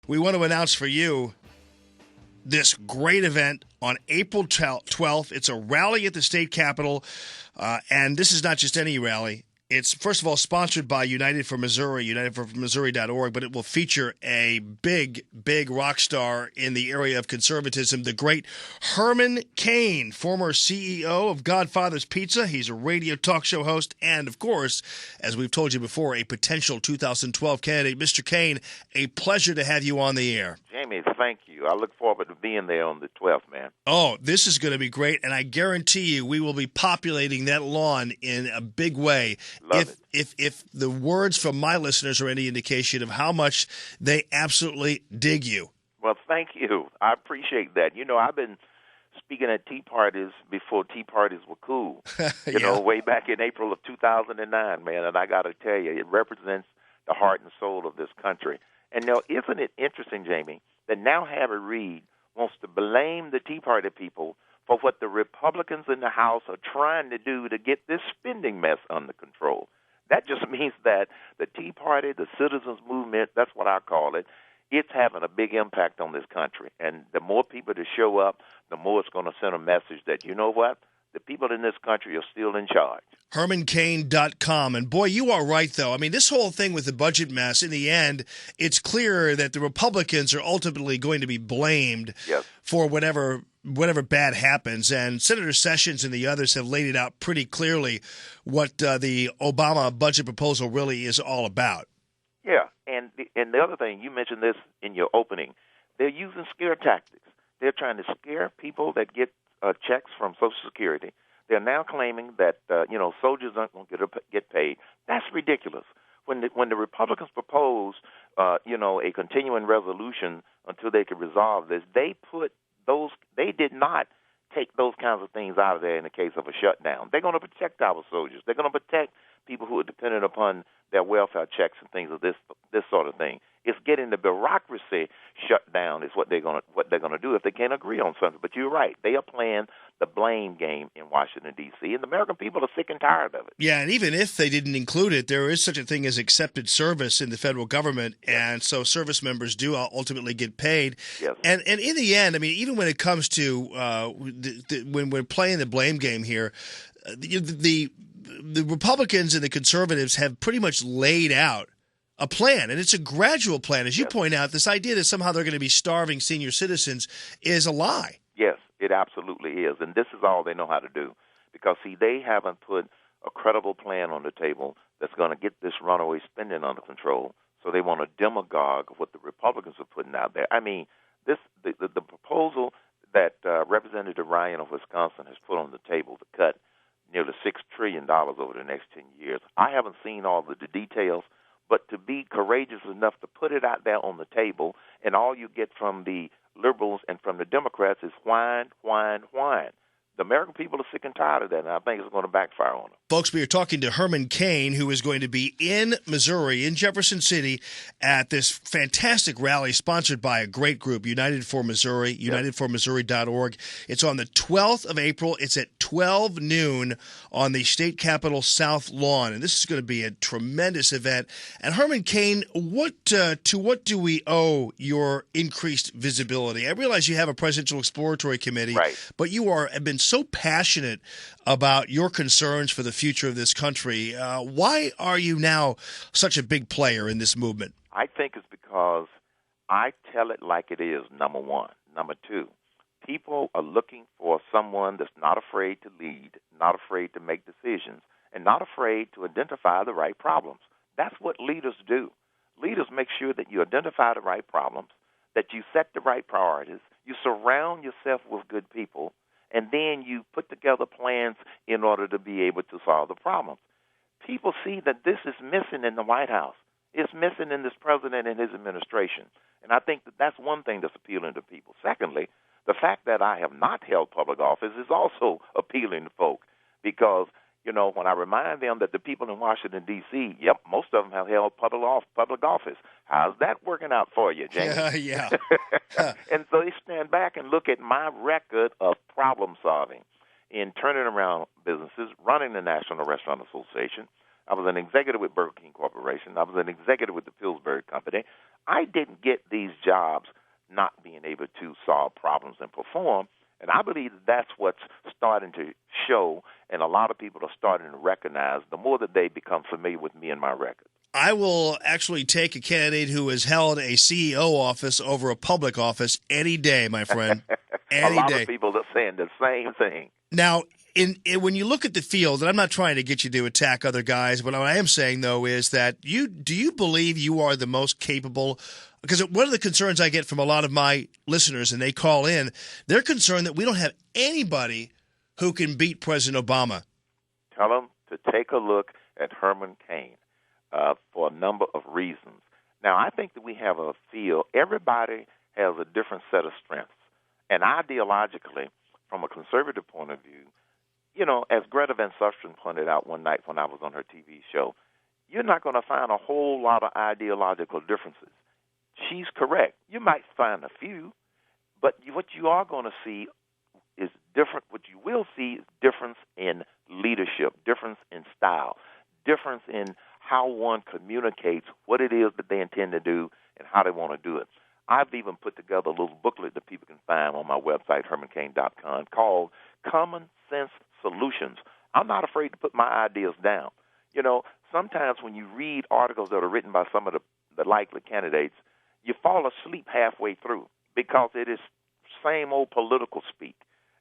We want to announce for you this great event on April 12th. It's a rally at the state capitol, and this is not just any rally. It's, first of all, sponsored by United for Missouri, unitedformissouri.org, but it will feature a big, big rock star in the area of conservatism, the great Herman Cain, former CEO of Godfather's Pizza. He's a radio talk show host and, of course, as we've told you before, a potential 2012 candidate. Mr. Cain, a pleasure to have you on the air. Jamie, thank you. I look forward to being there on the 12th, man. Oh, this is going to be great, and I guarantee you we will be populating that lawn in a big way. If the words from my listeners are any indication of how much they absolutely dig you. Well, thank you. I appreciate that. You know, I've been speaking at tea parties before tea parties were cool, you know, way back in April of 2009, man, and I got to tell you, it represents the heart and soul of this country. And now, isn't it interesting, Jamie, that now Harry Reid wants to blame the Tea Party people for what the Republicans in the House are trying to do to get this spending mess under control. That just means that the Tea Party, the citizens movement, that's what I call it, it's having a big impact on this country. And the more people that show up, the more it's going to send a message that, you know what, the people in this country are still in charge. HermanCain.com. And boy, you are right, though. I mean, this whole thing with the budget mess, in the end, it's clear that the Republicans are ultimately going to be blamed for whatever bad happens. And Senator Sessions and the others have laid it out pretty clearly what the Obama budget proposal really is all about. Yeah, and the other thing, you mentioned this in your opening, they're using scare tactics. They're trying to scare people that get checks from Social Security. They're now claiming that soldiers aren't going to get paid. That's ridiculous. When the Republicans proposed a continuing resolution until they could resolve this, they did not take those kinds of things out of there in the case of a shutdown. They're going to protect our soldiers. They're going to protect people who are dependent upon their welfare checks and things of this sort of thing. It's getting the bureaucracy shut down is what they're going to do if they can't agree on something. But you're right. They are playing the blame game in Washington, D.C., and the American people are sick and tired of it. Yeah, and even if they didn't include it, there is such a thing as accepted service in the federal government, and so service members do ultimately get paid. Yes. And in the end, I mean, even when it comes to when we're playing the blame game here, the Republicans and the conservatives have pretty much laid out a plan, and it's a gradual plan. As you point out, this idea that somehow they're going to be starving senior citizens is a lie. Yes, it absolutely is, and this is all they know how to do because, see, they haven't put a credible plan on the table that's going to get this runaway spending under control, so they want a demagogue of what the Republicans are putting out there. I mean, the proposal that Representative Ryan of Wisconsin has put on the table to cut nearly $6 trillion over the next 10 years, I haven't seen all of the details, but to be courageous enough to put it out there on the table, and all you get from the liberals and from the Democrats is whine, whine, whine. The American people are sick and tired of that, and I think it's going to backfire on them. Folks, we are talking to Herman Cain, who is going to be in Missouri, in Jefferson City, at this fantastic rally sponsored by a great group, United for Missouri, unitedformissouri.org. It's on the 12th of April. It's at 12 noon on the state capitol south lawn, and this is going to be a tremendous event. And Herman Cain, what do we owe your increased visibility? I realize you have a presidential exploratory committee, but you have been so passionate about your concerns for the future of this country. Why are you now such a big player in this movement? I think it's because I tell it like it is, number one. Number two, people are looking for someone that's not afraid to lead, not afraid to make decisions, and not afraid to identify the right problems. That's what leaders do. Leaders make sure that you identify the right problems, that you set the right priorities, you surround yourself with good people, and then you put together plans in order to be able to solve the problems. People see that this is missing in the White House. It's missing in this president and his administration. And I think that that's one thing that's appealing to people. Secondly, the fact that I have not held public office is also appealing to folk because, you know, when I remind them that the people in Washington, D.C., most of them have held public office. How's that working out for you, James? Yeah. And so they stand back and look at my record of problem solving in turning around businesses, running the National Restaurant Association, I was an executive with Burger King Corporation. I was an executive with the Pillsbury Company. I didn't get these jobs not being able to solve problems and perform. And I believe that's what's starting to show, and a lot of people are starting to recognize the more that they become familiar with me and my record. I will actually take a candidate who has held a CEO office over a public office any day, my friend. Any a lot day. Of people are saying the same thing. Now, when you look at the field, and I'm not trying to get you to attack other guys, but what I am saying, though, is that do you believe you are the most capable? Because one of the concerns I get from a lot of my listeners, and they call in, they're concerned that we don't have anybody who can beat President Obama. Tell them to take a look at Herman Cain for a number of reasons. Now, I think that we have a field. Everybody has a different set of strengths. And ideologically, from a conservative point of view, as Greta Van Susteren pointed out one night when I was on her TV show, you're not going to find a whole lot of ideological differences. She's correct. You might find a few, but what you are going to see is different. What you will see is difference in leadership, difference in style, difference in how one communicates what it is that they intend to do and how they want to do it. I've even put together a little booklet that people can find on my website, hermancain.com, called Common Sense Solutions. I'm not afraid to put my ideas down. Sometimes when you read articles that are written by some of the likely candidates, you fall asleep halfway through because it is same old political speak.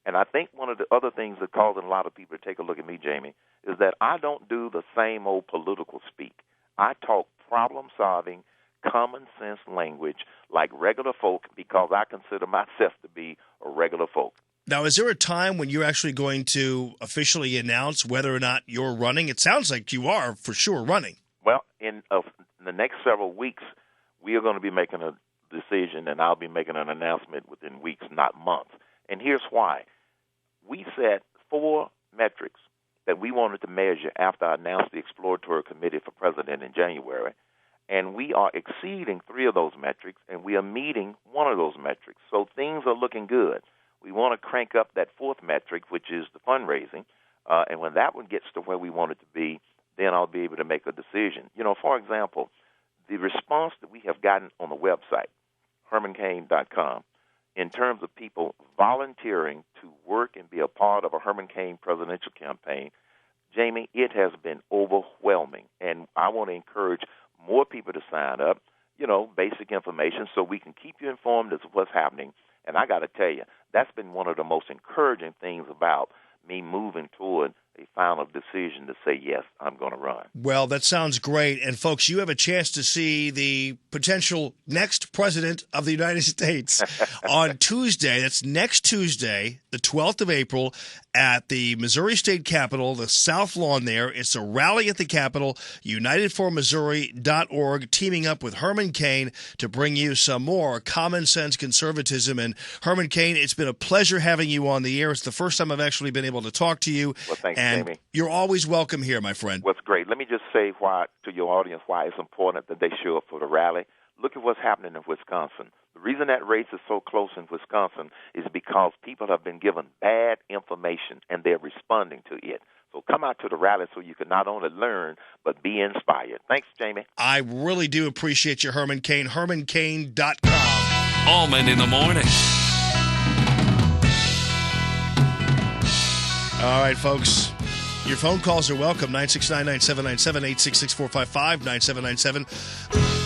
And I think one of the other things that causing a lot of people to take a look at me, Jamie, is that I don't do the same old political speak. I talk problem-solving, common sense language like regular folk because I consider myself to be a regular folk. Now, is there a time when you're actually going to officially announce whether or not you're running? It sounds like you are for sure running. Well, in the next several weeks, we are going to be making a decision, and I'll be making an announcement within weeks, not months. And here's why. We set 4 metrics that we wanted to measure after I announced the exploratory committee for president in January. And we are exceeding 3 of those metrics, and we are meeting 1 of those metrics. So things are looking good. We want to crank up that 4th metric, which is the fundraising. And when that one gets to where we want it to be, then I'll be able to make a decision. For example, the response that we have gotten on the website, hermancain.com, in terms of people volunteering to work and be a part of a Herman Cain presidential campaign, Jamie, it has been overwhelming. And I want to encourage more people to sign up, basic information so we can keep you informed as to what's happening. And I got to tell you, that's been one of the most encouraging things about me moving toward a final decision to say, yes, I'm going to run. Well, that sounds great. And, folks, you have a chance to see the potential next president of the United States on Tuesday. That's next Tuesday, the 12th of April, at the Missouri State Capitol, the South Lawn there. It's a rally at the Capitol, unitedformissouri.org, teaming up with Herman Cain to bring you some more common sense conservatism. And, Herman Cain, it's been a pleasure having you on the air. It's the first time I've actually been able to talk to you. Well, thanks, and Jamie. You're always welcome here, my friend. What's great. Let me just say to your audience why it's important that they show up for the rally. Look at what's happening in Wisconsin. The reason that race is so close in Wisconsin is because people have been given bad information and they're responding to it. So come out to the rally so you can not only learn but be inspired. Thanks, Jamie. I really do appreciate you, Herman Cain. hermancain.com. Allman in the morning. All right, folks. Your phone calls are welcome. 969-9797, 866-455-9797.